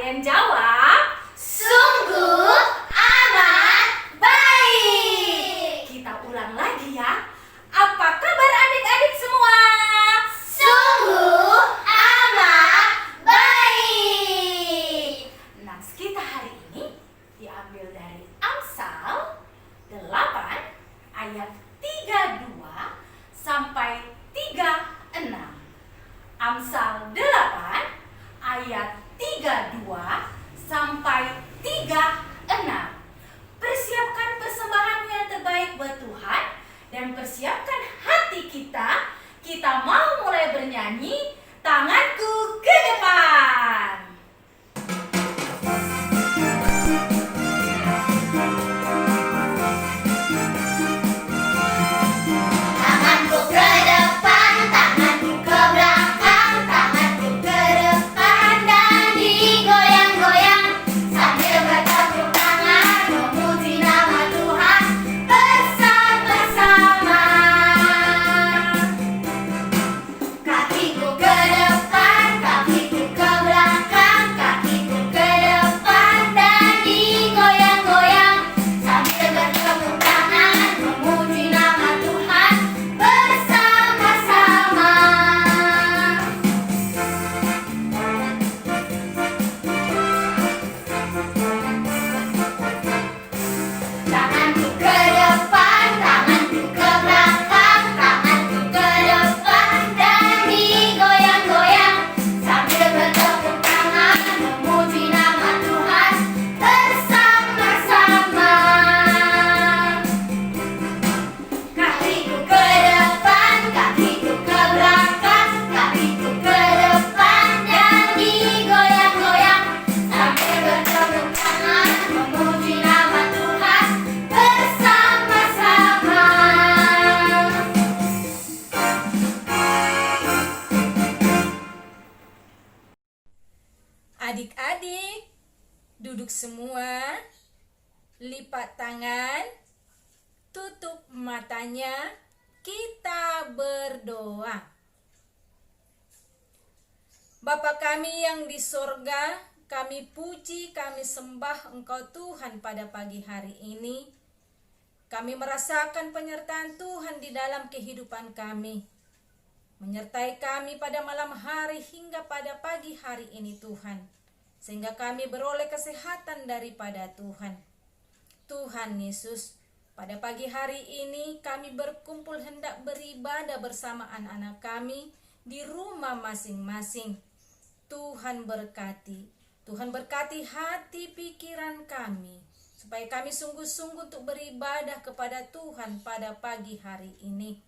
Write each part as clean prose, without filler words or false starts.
kalian jawab, Sungguh amat baik. kita ulang lagi ya. Apa kabar adik-adik semua? Sungguh amat baik. Nats kita hari ini diambil dari Amsal 8 ayat 32 sampai 36. Amsal 8 ayat 32 sampai 36. Persiapkan persembahanmu yang terbaik buat Tuhan dan persiapkan hati kita. Kita mau mulai bernyanyi Tanganku ke Depan. Tanganku ke depan, tanganku ke belakang, tanganku ke depan dan digoyang-goyang sambil bertepuk tangan memuji nama Tuhan bersama-sama. Kakiku ke depan, kakiku ke belakang, kakiku ke depan dan digoyang-goyang sambil bertepuk tangan memuji nama Tuhan bersama-sama. Tanganku ke depan, tanganku ke belakang, tanganku ke depan dan digoyang-goyang sambil bertepuk tangan memuji nama Tuhan bersama-sama. Kakiku ke depan, kakiku ke belakang, kakiku ke depan dan digoyang-goyang sambil bertepuk tangan memuji nama Tuhan bersama-sama. Adik-adik, duduk semua, lipat tangan, tutup matanya, kita berdoa. Bapa kami yang di sorga, kami puji, kami sembah Engkau Tuhan pada pagi hari ini. Kami merasakan penyertaan Tuhan di dalam kehidupan kami. Menyertai kami pada malam hari hingga pada pagi hari ini Tuhan. Sehingga kami beroleh kesehatan daripada Tuhan. Tuhan Yesus, pada pagi hari ini kami berkumpul hendak beribadah bersama anak-anak kami di rumah masing-masing. Tuhan berkati. Tuhan berkati hati pikiran kami. Supaya kami sungguh-sungguh untuk beribadah kepada Tuhan pada pagi hari ini.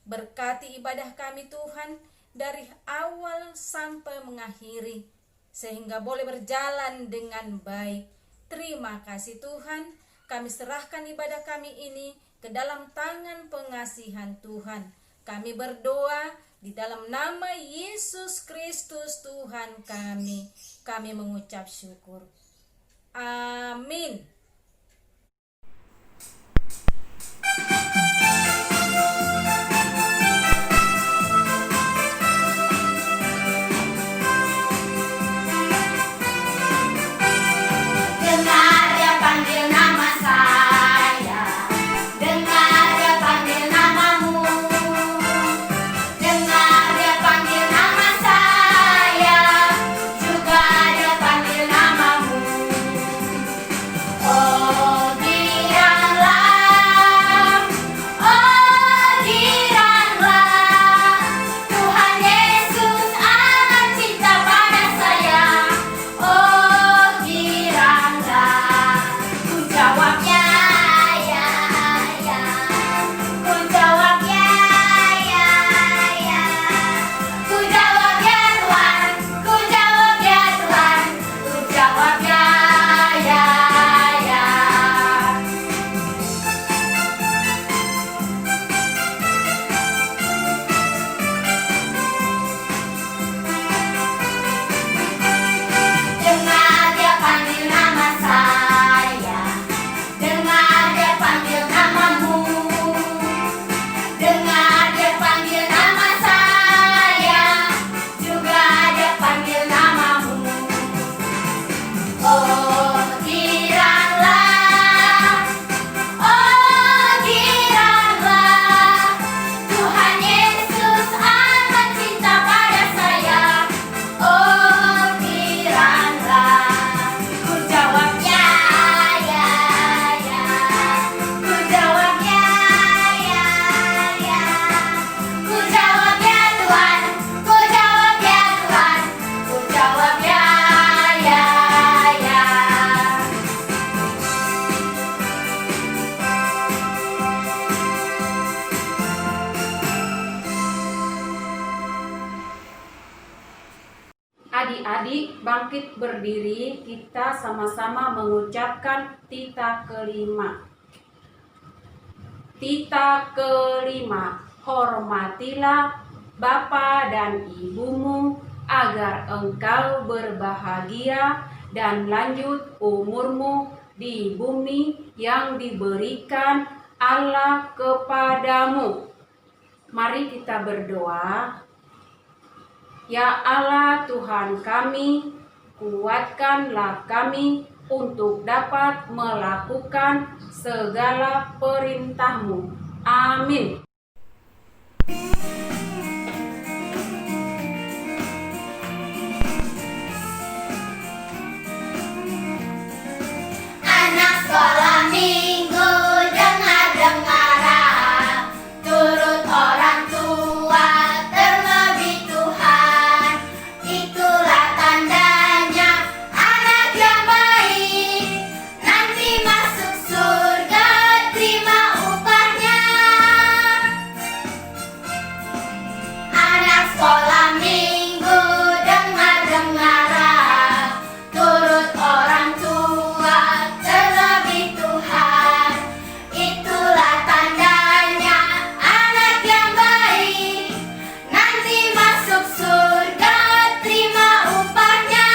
Berkati ibadah kami Tuhan dari awal sampai mengakhiri. Sehingga boleh berjalan dengan baik. Terima kasih Tuhan. Kami serahkan ibadah kami ini ke dalam tangan pengasihan Tuhan. Kami berdoa di dalam nama Yesus Kristus Tuhan kami. Kami mengucap syukur. Amin. Dengar dia panggil nama saya, dengar dia panggil namamu, dengar dia panggil nama saya, juga dia panggil namamu. Oh biarlah Adik-adik bangkit berdiri, kita sama-sama mengucapkan tita kelima. Tita kelima, hormatilah bapa dan ibumu agar engkau berbahagia dan lanjut umurmu di bumi yang diberikan Allah kepadamu. Mari kita berdoa. Ya Allah Tuhan kami, kuatkanlah kami untuk dapat melakukan segala perintah-Mu. Amin. Anak sekolah minggu, dengar-dengaran, turut orang tua, terlebih Tuhan. Itulah tandanya anak yang baik, nanti masuk surga, terima upahnya. Anak sekolah minggu, dengar-dengaran, turut orang tua, terlebih Tuhan. Itulah tandanya anak yang baik, nanti masuk surga, terima upahnya.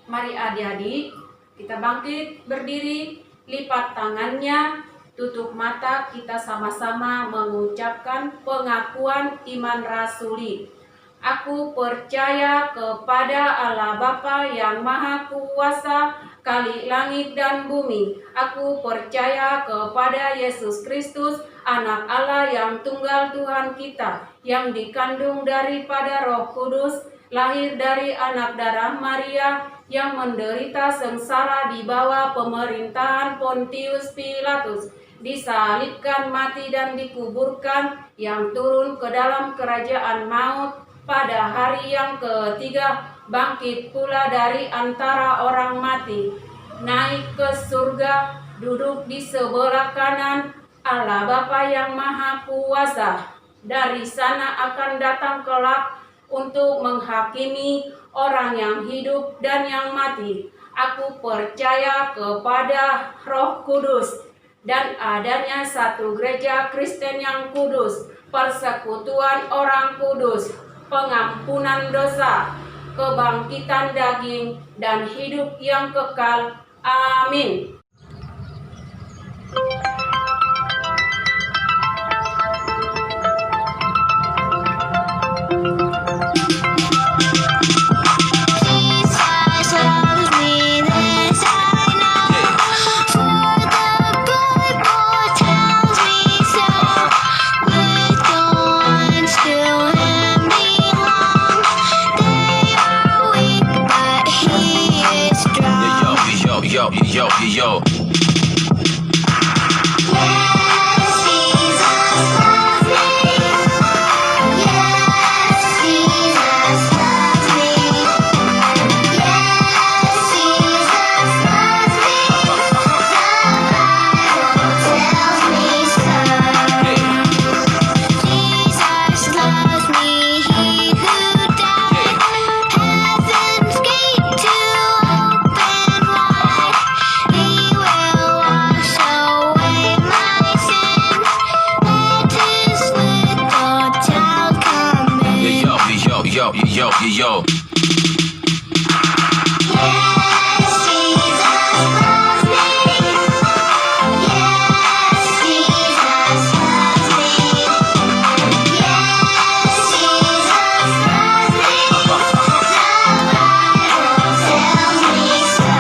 Mari adik-adik, kita bangkit berdiri, lipat tangannya, tutup mata, kita sama-sama mengucapkan pengakuan iman rasuli. Aku percaya kepada Allah Bapa yang Maha Kuasa, Khalik langit dan bumi. Aku percaya kepada Yesus Kristus, Anak Allah yang tunggal Tuhan kita, yang dikandung daripada Roh Kudus, lahir dari anak darah Maria, yang menderita sengsara di bawah pemerintahan Pontius Pilatus, disalibkan, mati dan dikuburkan, yang turun ke dalam kerajaan maut, pada hari yang ketiga bangkit pula dari antara orang mati, naik ke surga, duduk di sebelah kanan Allah Bapa yang Maha Kuasa. Dari sana akan datang kelak untuk menghakimi orang yang hidup dan yang mati. Aku percaya kepada Roh Kudus dan adanya satu gereja Kristen yang kudus, persekutuan orang kudus, pengampunan dosa, kebangkitan daging, dan hidup yang kekal. Amin. Jesus loves me, this I know, for the Bible tells me so. Little ones to Him belong, they are weak, but He is strong. Yo. Yes, Jesus loves me. Yes, Jesus loves me. Yes, Jesus loves me. The Bible tells me so. Jesus loves me, He who died, heaven's gate to open wide. He will wash away my sins. Let His little child come in. Yo. Yes, Jesus loves me. Yes, Jesus loves me. Yes, Jesus loves me. The Bible tells me so.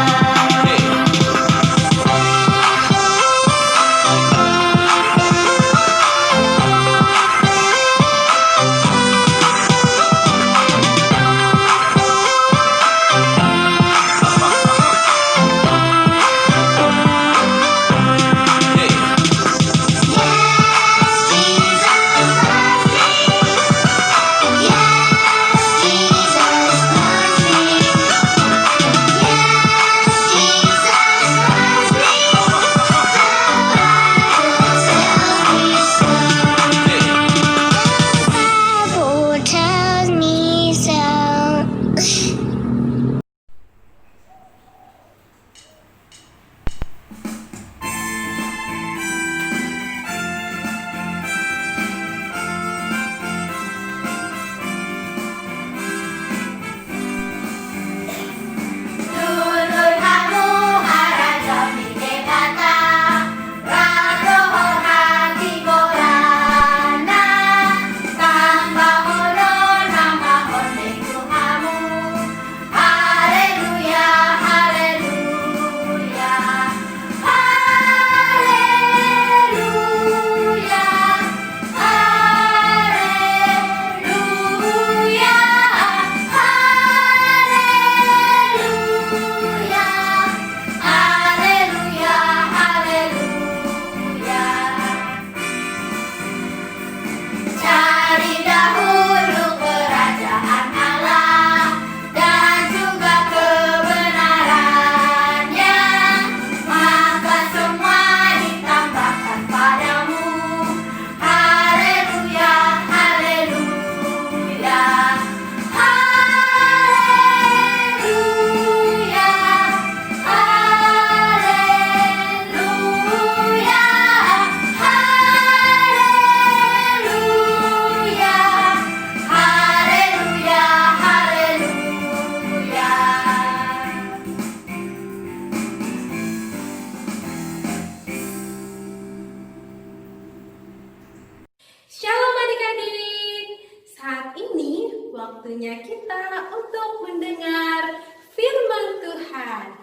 waktunya kita untuk mendengar firman Tuhan.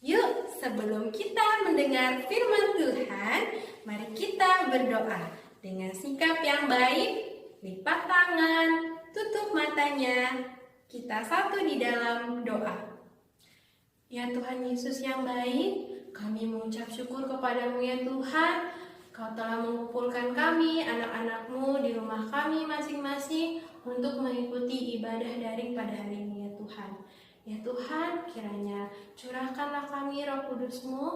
Yuk, sebelum kita mendengar firman Tuhan, mari kita berdoa dengan sikap yang baik, lipat tangan, tutup matanya, kita satu di dalam doa. Ya Tuhan Yesus yang baik, kami mengucap syukur kepadamu ya Tuhan. Kau telah mengumpulkan kami, anak-anak-Mu di rumah kami masing-masing untuk mengikuti ibadah daring pada hari ini ya Tuhan. Ya Tuhan, kiranya curahkanlah kami Roh Kudus-Mu,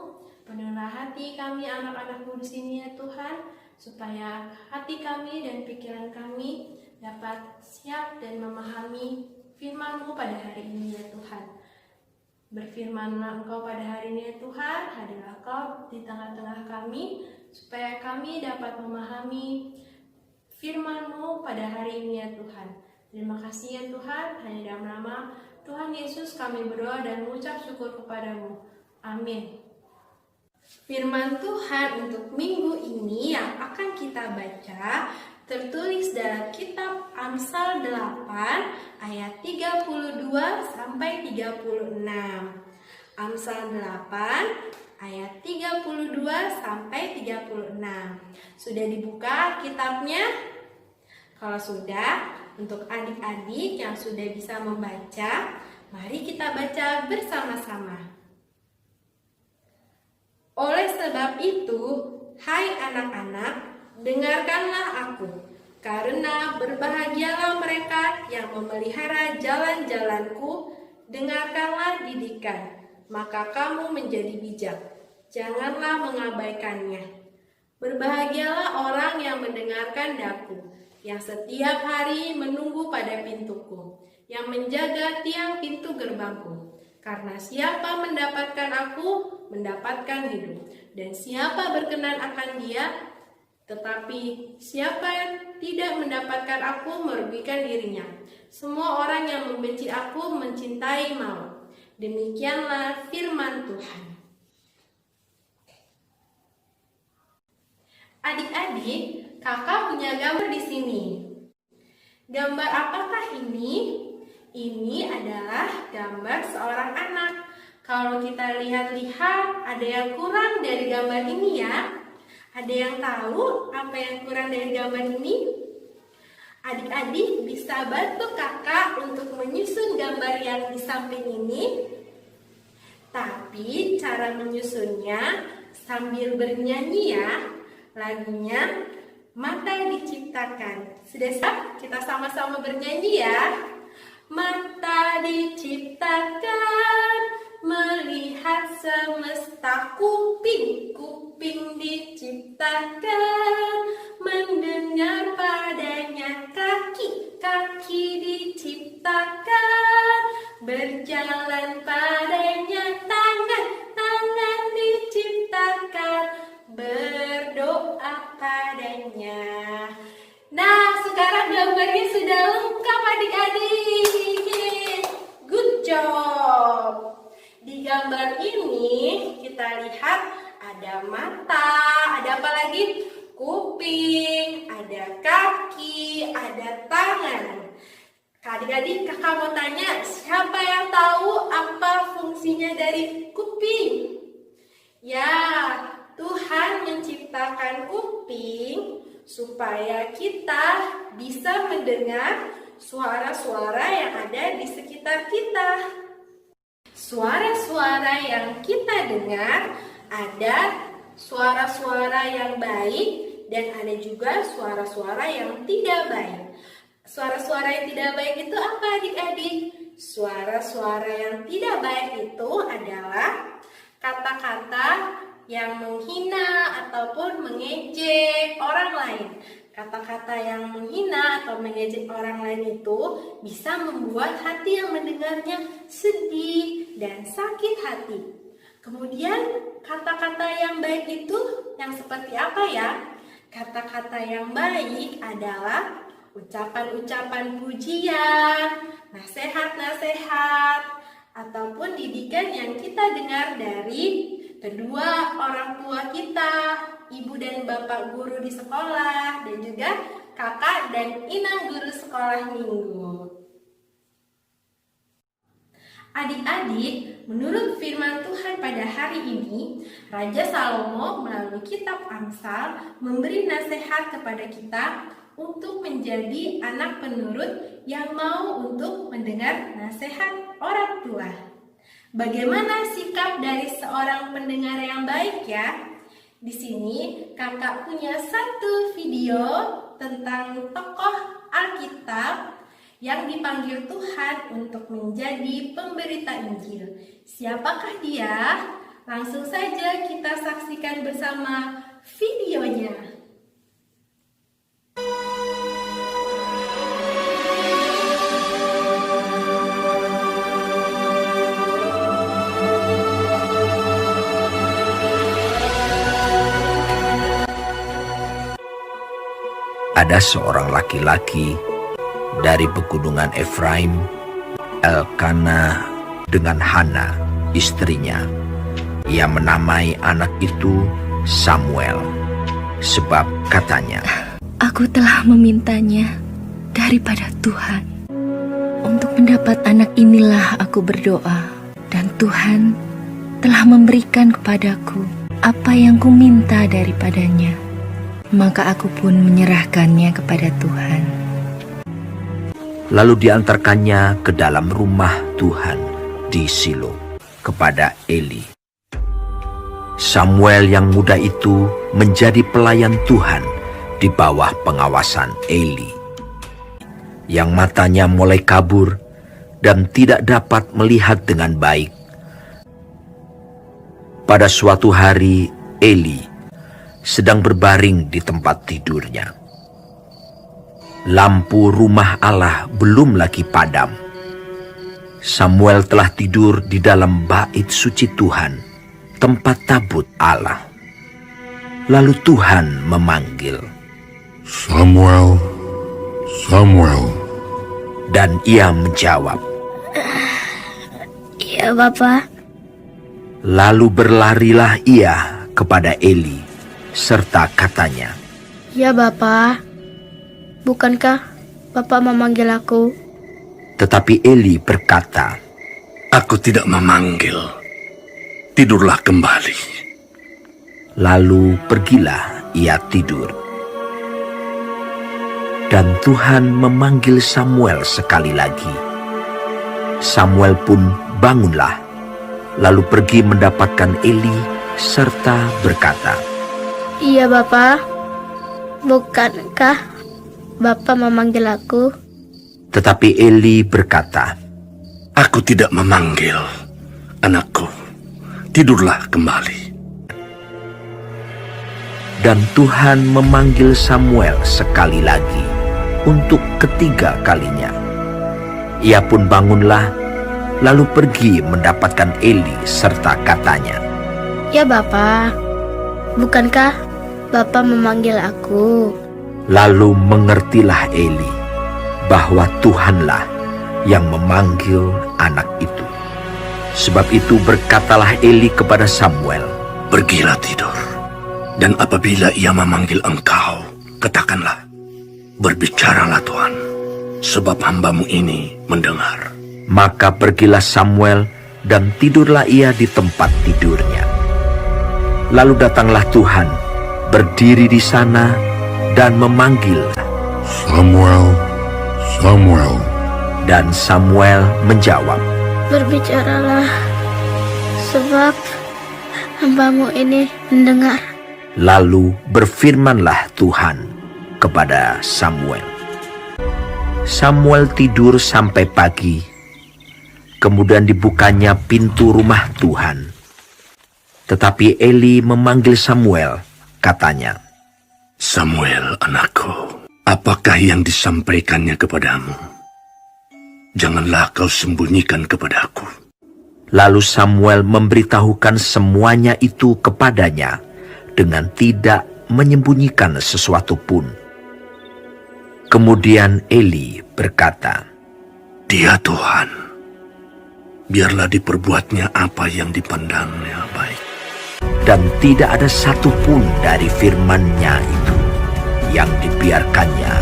penuhlah hati kami anak-anak-Mu di sini ya Tuhan, supaya hati kami dan pikiran kami dapat siap dan memahami firman-Mu pada hari ini ya Tuhan. Berfirmanlah Engkau pada hari ini ya Tuhan, hadirlah Engkau di tengah-tengah kami, supaya kami dapat memahami firman-Mu pada hari ini ya Tuhan. Terima kasih ya Tuhan, hanya dalam nama Tuhan Yesus kami berdoa dan mengucap syukur kepadamu. Amin. Firman Tuhan untuk minggu ini yang akan kita baca tertulis dalam kitab Amsal 8 ayat 32 sampai 36. Amsal 8 ayat 32 sampai 36. Sudah dibuka kitabnya? Kalau sudah, untuk adik-adik yang sudah bisa membaca, mari kita baca bersama-sama. Oleh sebab itu, hai anak-anak, dengarkanlah aku, karena berbahagialah mereka yang memelihara jalan-jalanku, dengarkanlah didikan, maka kamu menjadi bijak, janganlah mengabaikannya. Berbahagialah orang yang mendengarkan daku, yang setiap hari menunggu pada pintuku, yang menjaga tiang pintu gerbangku. Karena siapa mendapatkan aku, mendapatkan hidup, dan siapa berkenan akan dia. Tetapi siapa yang tidak mendapatkan aku, merugikan dirinya. Semua orang yang membenci aku mencintai maut. Demikianlah firman Tuhan. Adik-adik, kakak punya gambar di sini. Gambar apakah ini? Ini adalah gambar seorang anak. Kalau kita lihat-lihat, ada yang kurang dari gambar ini ya. Ada yang tahu apa yang kurang dari gambar ini? Adik-adik bisa bantu kakak untuk menyusun gambar yang di samping ini. Tapi cara menyusunnya sambil bernyanyi ya. Lagunya Mata Diciptakan. Sudah siap? Kita sama-sama bernyanyi ya. Mata diciptakan melihat semesta, kuping diciptakan mendengar padanya, kaki diciptakan berjalan padanya, tangan diciptakan berdoa padanya. Nah, sekarang gambarnya sudah lengkap adik-adik. Good job. Di gambar ini kita lihat ada mata, ada apa lagi? Kuping, ada kaki, ada tangan. Adik-adik, kakak mau tanya, siapa yang tahu apa fungsinya dari kuping? Ya, Tuhan menciptakan kuping supaya kita bisa mendengar suara-suara yang ada di sekitar kita. Suara-suara yang kita dengar ada suara-suara yang baik dan ada juga suara-suara yang tidak baik. Suara-suara yang tidak baik itu apa adik-adik? Suara-suara yang tidak baik itu adalah kata-kata yang menghina ataupun mengejek orang lain. Kata-kata yang menghina atau mengejek orang lain itu bisa membuat hati yang mendengarnya sedih dan sakit hati. Kemudian kata-kata yang baik itu yang seperti apa ya? Kata-kata yang baik adalah ucapan-ucapan pujian, nasihat-nasihat, ataupun didikan yang kita dengar dari kedua orang tua kita, ibu dan bapak guru di sekolah, dan juga kakak dan inang guru sekolah minggu. Adik-adik, menurut firman Tuhan pada hari ini, Raja Salomo melalui kitab Amsal memberi nasihat kepada kita untuk menjadi anak penurut yang mau untuk mendengar nasihat orang tua. Bagaimana sikap dari seorang pendengar yang baik ya? Di sini kakak punya satu video tentang tokoh Alkitab yang dipanggil Tuhan untuk menjadi pemberita Injil. Siapakah dia? Langsung saja kita saksikan bersama videonya. Ada seorang laki-laki dari pegunungan Efraim, Elkana dengan Hana, istrinya. Ia menamai anak itu Samuel, sebab katanya, "Aku telah memintanya daripada Tuhan. Untuk mendapat anak inilah aku berdoa, dan Tuhan telah memberikan kepadaku apa yang kuminta daripadanya. Maka aku pun menyerahkannya kepada Tuhan." Lalu diantarkannya ke dalam rumah Tuhan di Silo kepada Eli. Samuel yang muda itu menjadi pelayan Tuhan di bawah pengawasan Eli, yang matanya mulai kabur dan tidak dapat melihat dengan baik. Pada suatu hari Eli sedang berbaring di tempat tidurnya. Lampu rumah Allah belum lagi padam. Samuel telah tidur di dalam bait suci Tuhan, tempat tabut Allah. Lalu Tuhan memanggil, "Samuel, Samuel." Dan ia menjawab, "Iya, Bapa." Lalu berlarilah ia kepada Eli, serta katanya, "Ya, Bapa. Bukankah Bapak memanggil aku?" Tetapi Eli berkata, "Aku tidak memanggil. Tidurlah kembali." Lalu pergilah ia tidur. Dan Tuhan memanggil Samuel sekali lagi. Samuel pun bangunlah, lalu pergi mendapatkan Eli serta berkata, "Iya, Bapa. Bukankah Bapak memanggil aku?" Tetapi Eli berkata, "Aku tidak memanggil, anakku. Tidurlah kembali." Dan Tuhan memanggil Samuel sekali lagi untuk ketiga kalinya. Ia pun bangunlah, lalu pergi mendapatkan Eli serta katanya, "Ya, Bapa. Bukankah Bapak memanggil aku?" Lalu mengertilah Eli bahwa Tuhanlah yang memanggil anak itu. Sebab itu berkatalah Eli kepada Samuel, "Pergilah tidur. Dan apabila ia memanggil engkau, katakanlah, 'Berbicaralah Tuhan, sebab hamba-Mu ini mendengar.'" Maka pergilah Samuel dan tidurlah ia di tempat tidurnya. Lalu datanglah Tuhan, berdiri di sana dan memanggil, "Samuel, Samuel." Dan Samuel menjawab, "Berbicaralah, sebab hamba-Mu ini mendengar." Lalu berfirmanlah Tuhan kepada Samuel. Samuel tidur sampai pagi. Kemudian dibukanya pintu rumah Tuhan. Tetapi Eli memanggil Samuel, katanya, "Samuel, anakku, apakah yang disampaikannya kepadamu? Janganlah kau sembunyikan kepadaku." Lalu Samuel memberitahukan semuanya itu kepadanya dengan tidak menyembunyikan sesuatu pun. Kemudian Eli berkata, "Dia Tuhan, biarlah diperbuatnya apa yang dipandangnya baik." Dan tidak ada satupun dari firman-Nya itu yang dibiarkannya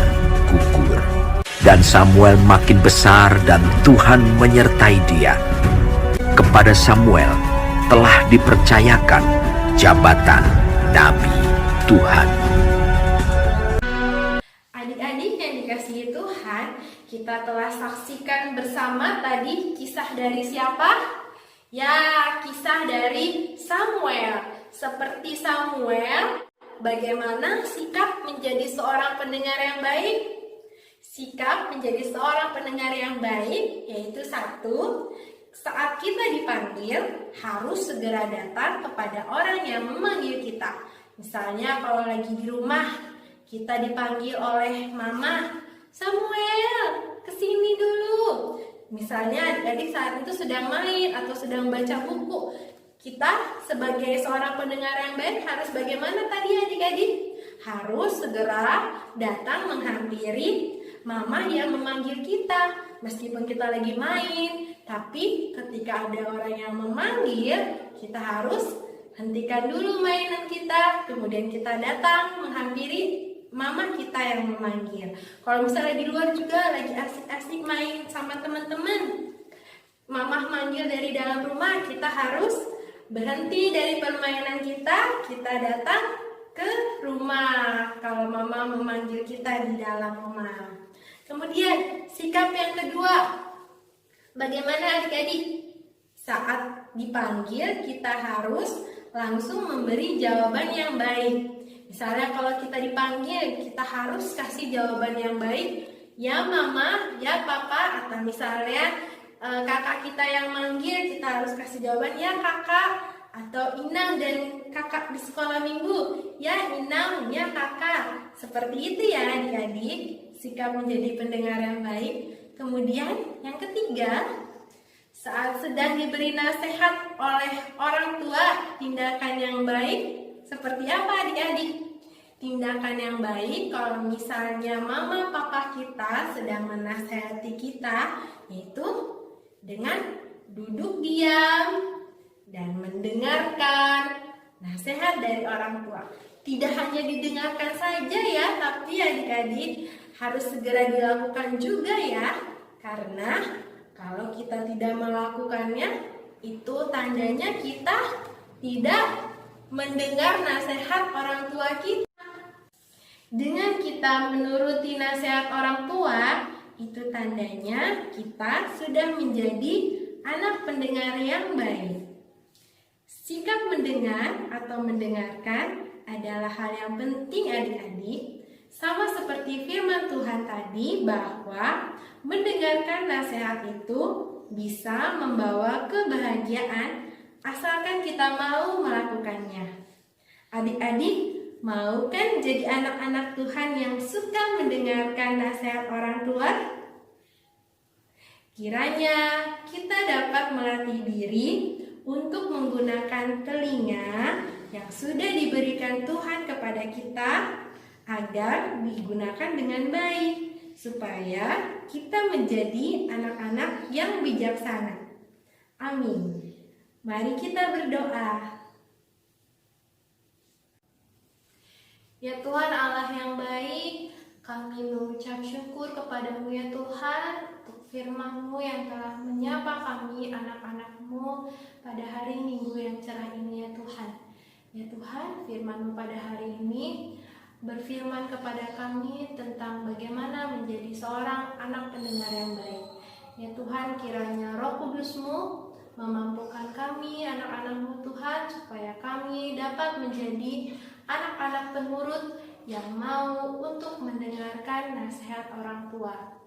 gugur. Dan Samuel makin besar dan Tuhan menyertai dia. kepada Samuel telah dipercayakan jabatan Nabi Tuhan. Adik-adik yang dikasihi Tuhan, kita telah saksikan bersama tadi kisah dari siapa? Ya, kisah dari Samuel. Seperti Samuel, bagaimana sikap menjadi seorang pendengar yang baik? Sikap menjadi seorang pendengar yang baik yaitu satu, saat kita dipanggil harus segera datang kepada orang yang memanggil kita. Misalnya kalau lagi di rumah, kita dipanggil oleh mama, Samuel, kesini dulu. Misalnya adik-adik saat itu sedang main atau sedang baca buku. Kita sebagai seorang pendengar yang baik harus bagaimana tadi adik-adik? Harus segera datang menghampiri mama yang memanggil kita. Meskipun kita lagi main, tapi ketika ada orang yang memanggil, kita harus hentikan dulu mainan kita. Kemudian kita datang menghampiri mama kita yang memanggil. Kalau misalnya di luar juga lagi asik-asik main sama teman-teman, mama manggil dari dalam rumah, kita harus berhenti dari permainan kita datang ke rumah kalau mama memanggil kita di dalam rumah. Kemudian sikap yang kedua, bagaimana adik-adik? Saat dipanggil kita harus langsung memberi jawaban yang baik. Misalnya kalau kita dipanggil, kita harus kasih jawaban yang baik. Ya mama, ya papa, atau misalnya kakak kita yang manggil, kita harus kasih jawaban ya kakak. Atau Inang dan kakak di sekolah minggu, ya Inang, ya kakak. Seperti itu ya adik-adik, sikap menjadi pendengar yang baik. Kemudian yang ketiga, saat sedang diberi nasihat oleh orang tua, tindakan yang baik seperti apa adik-adik? Tindakan yang baik kalau misalnya mama papa kita sedang menasihati kita, yaitu dengan duduk diam dan mendengarkan nasihat dari orang tua. Tidak hanya didengarkan saja ya, tapi adik-adik harus segera dilakukan juga ya. Karena kalau kita tidak melakukannya, itu tandanya kita tidak mendengar nasihat orang tua kita. Dengan kita menuruti nasihat orang tua, itu tandanya kita sudah menjadi anak pendengar yang baik. Sikap mendengar atau mendengarkan adalah hal yang penting adik-adik. Sama seperti firman Tuhan tadi bahwa mendengarkan nasihat itu bisa membawa kebahagiaan asalkan kita mau melakukannya. Adik-adik, mau kan jadi anak-anak Tuhan yang suka mendengarkan nasihat orang tua? Kiranya kita dapat melatih diri untuk menggunakan telinga yang sudah diberikan Tuhan kepada kita agar digunakan dengan baik, supaya kita menjadi anak-anak yang bijaksana. Amin. Mari kita berdoa. Ya Tuhan Allah yang baik, kami mengucap syukur kepadamu ya Tuhan untuk firman-Mu yang telah menyapa kami anak-anak-Mu pada hari Minggu yang cerah ini ya Tuhan. Ya Tuhan, firman-Mu pada hari ini berfirman kepada kami tentang bagaimana menjadi seorang anak pendengar yang baik. Ya Tuhan, kiranya Roh Kudus-Mu memampukan kami anak-anak-Mu Tuhan, supaya kami dapat menjadi anak-anak penurut yang mau untuk mendengarkan nasihat orang tua.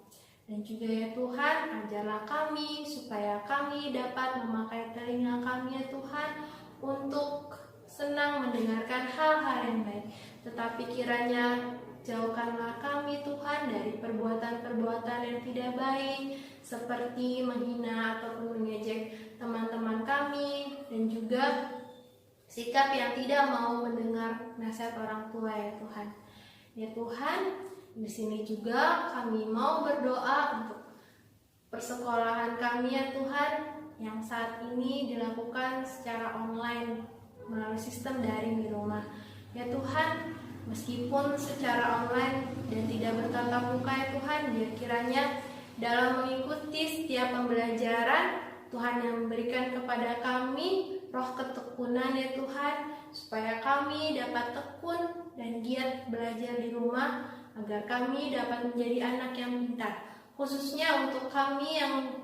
Dan juga ya Tuhan, ajarlah kami supaya kami dapat memakai telinga kami ya Tuhan untuk senang mendengarkan hal-hal yang baik. Tetapi kiranya jauhkanlah kami Tuhan dari perbuatan-perbuatan yang tidak baik, seperti menghina ataupun mengejek teman-teman kami, dan juga sikap yang tidak mau mendengar nasihat orang tua ya Tuhan. Ya Tuhan, di sini juga kami mau berdoa untuk persekolahan kami ya Tuhan, yang saat ini dilakukan secara online melalui sistem daring di rumah. Ya Tuhan, meskipun secara online dan tidak bertatap muka ya Tuhan, biar kiranya dalam mengikuti setiap pembelajaran Tuhan yang memberikan kepada kami roh ketekunan ya Tuhan, supaya kami dapat tekun dan giat belajar di rumah, agar kami dapat menjadi anak yang pintar. Khususnya untuk kami yang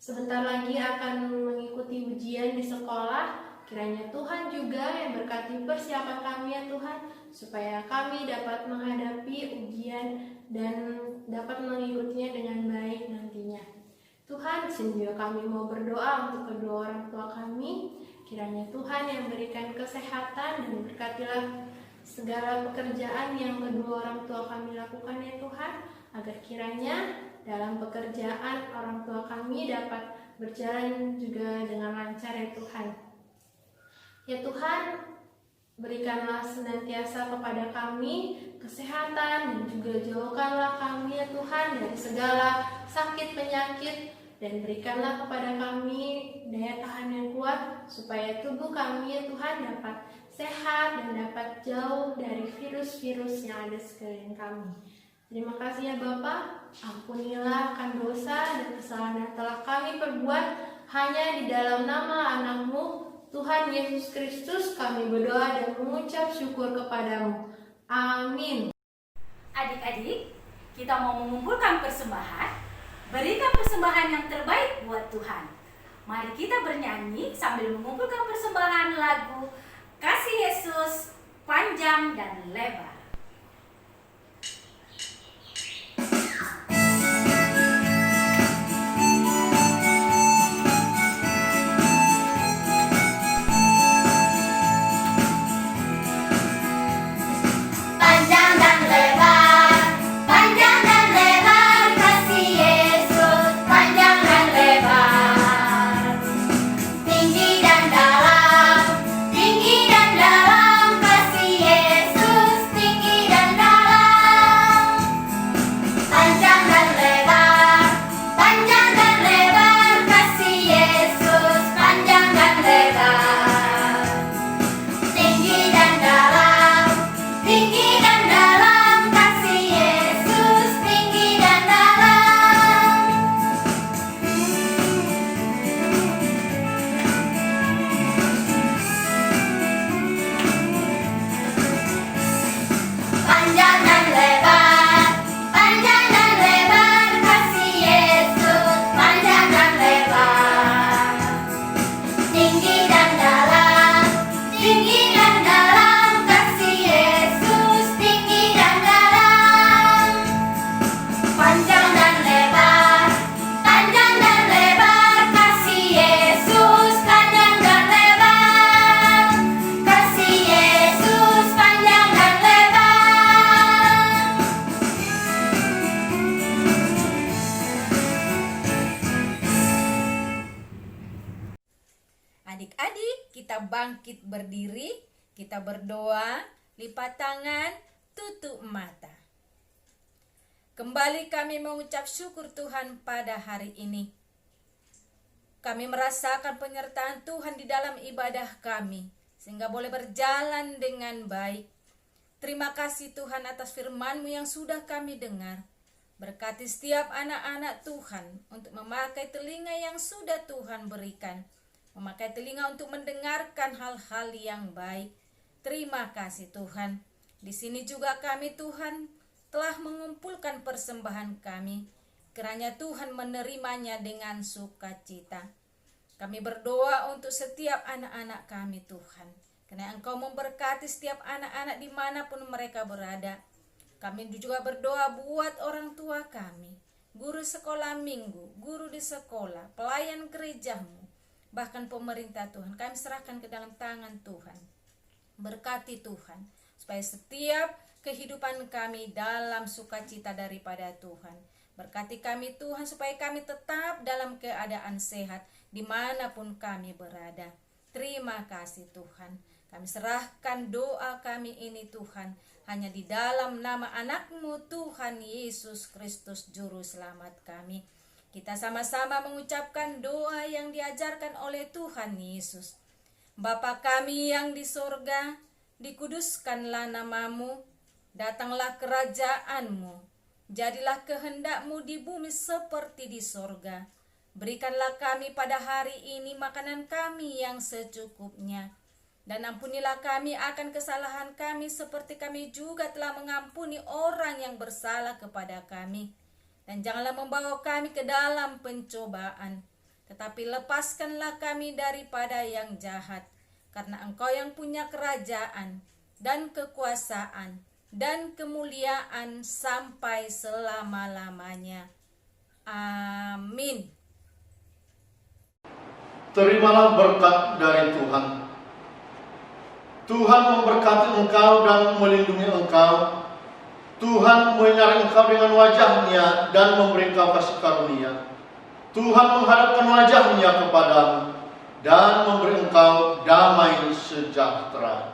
sebentar lagi akan mengikuti ujian di sekolah, kiranya Tuhan juga yang berkati persiapan kami ya Tuhan, supaya kami dapat menghadapi ujian dan dapat mengikutinya dengan baik nantinya. Tuhan, sini juga kami mau berdoa untuk kedua orang tua kami. Kiranya Tuhan yang berikan kesehatan dan berkatilah segala pekerjaan yang kedua orang tua kami lakukan ya Tuhan, agar kiranya dalam pekerjaan orang tua kami dapat berjalan juga dengan lancar ya Tuhan. Ya Tuhan, berikanlah senantiasa kepada kami kesehatan dan juga jauhkanlah kami ya Tuhan dari segala sakit penyakit, dan berikanlah kepada kami daya tahan yang kuat supaya tubuh kami ya Tuhan dapat sehat dan dapat jauh dari virus-virus yang ada sekeliling kami. Terima kasih ya Bapa, ampunilah akan dosa dan kesalahan yang telah kami perbuat hanya di dalam nama anak-Mu, Tuhan Yesus Kristus, kami berdoa dan mengucap syukur kepadamu. Amin. Adik-adik, kita mau mengumpulkan persembahan. Berikan persembahan yang terbaik buat Tuhan. Mari kita bernyanyi sambil mengumpulkan persembahan lagu Kasih Yesus Panjang dan Lebar. Panjang dan lebar, panjang dan lebar, kasih Yesus, panjang dan lebar. Tinggi dan dalam, kasih Yesus, tinggi dan dalam. Panjang dan lebar, kasih Yesus, panjang dan lebar. Tinggi dan dalam, kasih Yesus, tinggi dan dalam. Panjang dan lebar, kasih Yesus, panjang dan lebar. Tinggi dan dalam, kasih Yesus, tinggi dan dalam. Panjang dan lebar, kasih Yesus, panjang dan lebar. Kasih Yesus, panjang dan lebar. Adik-adik, kita bangkit berdiri, kita berdoa, lipat tangan, tutup mata. Kembali kami mengucap syukur Tuhan pada hari ini. Kami merasakan penyertaan Tuhan di dalam ibadah kami, sehingga boleh berjalan dengan baik. Terima kasih Tuhan atas firman-Mu yang sudah kami dengar. Berkati setiap anak-anak Tuhan untuk memakai telinga yang sudah Tuhan berikan. Memakai telinga untuk mendengarkan hal-hal yang baik. Terima kasih Tuhan. Di sini juga kami Tuhan telah mengumpulkan persembahan kami. Kiranya Tuhan menerimanya dengan sukacita. Kami berdoa untuk setiap anak-anak kami Tuhan. Karena Engkau memberkati setiap anak-anak dimanapun mereka berada. Kami juga berdoa buat orang tua kami, guru sekolah minggu, guru di sekolah, pelayan gereja-Mu, bahkan pemerintah Tuhan. Kami serahkan ke dalam tangan Tuhan. Berkati Tuhan, supaya setiap kehidupan kami dalam sukacita daripada Tuhan. Berkati kami Tuhan, supaya kami tetap dalam keadaan sehat dimanapun kami berada. Terima kasih Tuhan. Kami serahkan doa kami ini Tuhan, hanya di dalam nama anak-Mu Tuhan Yesus Kristus Juru Selamat kami. Kita sama-sama mengucapkan doa yang diajarkan oleh Tuhan Yesus. Bapa kami yang di sorga, dikuduskanlah nama-Mu, datanglah kerajaan-Mu, jadilah kehendak-Mu di bumi seperti di sorga. Berikanlah kami pada hari ini makanan kami yang secukupnya. Dan ampunilah kami akan kesalahan kami seperti kami juga telah mengampuni orang yang bersalah kepada kami. Dan janganlah membawa kami ke dalam pencobaan, tetapi lepaskanlah kami daripada yang jahat. Karena Engkau yang punya kerajaan dan kekuasaan dan kemuliaan sampai selama-lamanya. Amin. Terimalah berkat dari Tuhan. Tuhan memberkati engkau dan melindungi engkau. Tuhan menyinari engkau dengan wajah-Nya dan memberi engkau kasih karunia. Tuhan menghadapkan wajah-Nya kepadamu dan memberi engkau damai sejahtera.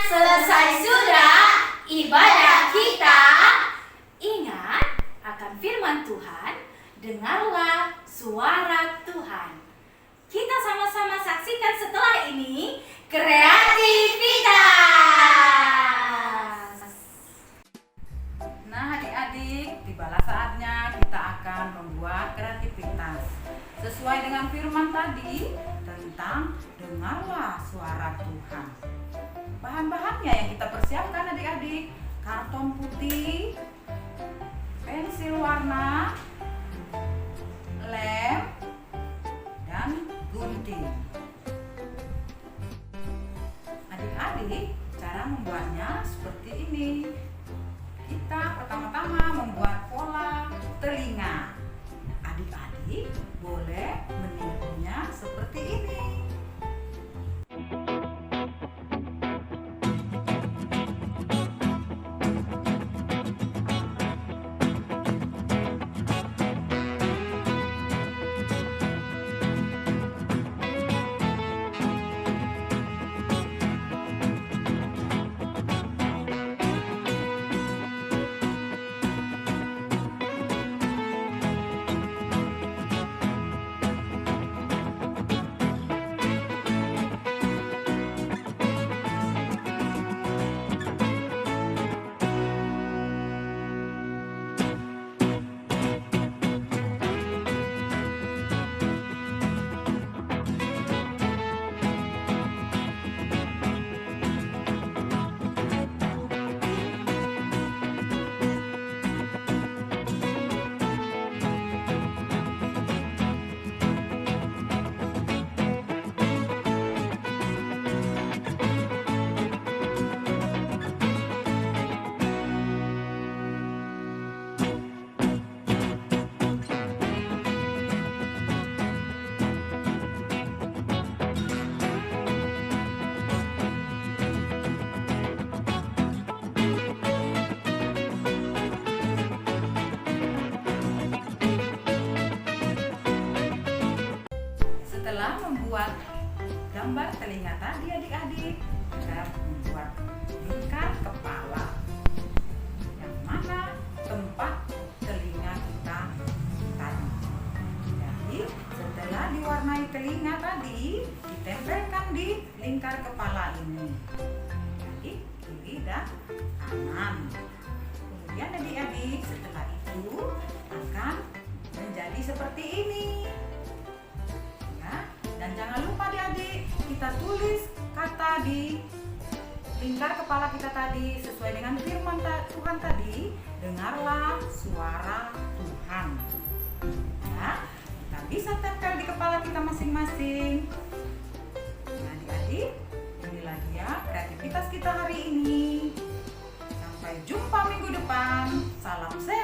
Selesai sudah ibadah kita. Ingat akan firman Tuhan, dengarlah suara Tuhan. Kita sama-sama saksikan setelah ini kreativitas. Nah adik-adik, tibalah saatnya kita akan membuat kreativitas sesuai dengan firman tadi tentang dengarlah suara Tuhan. Bahan-bahannya yang kita persiapkan adik-adik: karton putih, pensil warna, lem, dan gunting. Adik-adik, cara membuatnya seperti ini. Kita pertama-tama membuat pola telinga. Adik-adik boleh menirunya seperti ini. Setelah membuat gambar telinga tadi adik-adik, kita membuat lingkar kepala, yang mana tempat telinga kita tadi. Jadi setelah diwarnai telinga tadi, ditempelkan di lingkar kepala ini. Jadi kiri dan kanan. Kemudian adik-adik, setelah itu akan menjadi seperti ini. Dan jangan lupa adik-adik, kita tulis kata di lingkar kepala kita tadi sesuai dengan firman Tuhan tadi, dengarlah suara Tuhan. Ya, kita bisa tempel di kepala kita masing-masing. Nah adik-adik, inilah dia kreativitas kita hari ini. Sampai jumpa minggu depan. Salam sehat.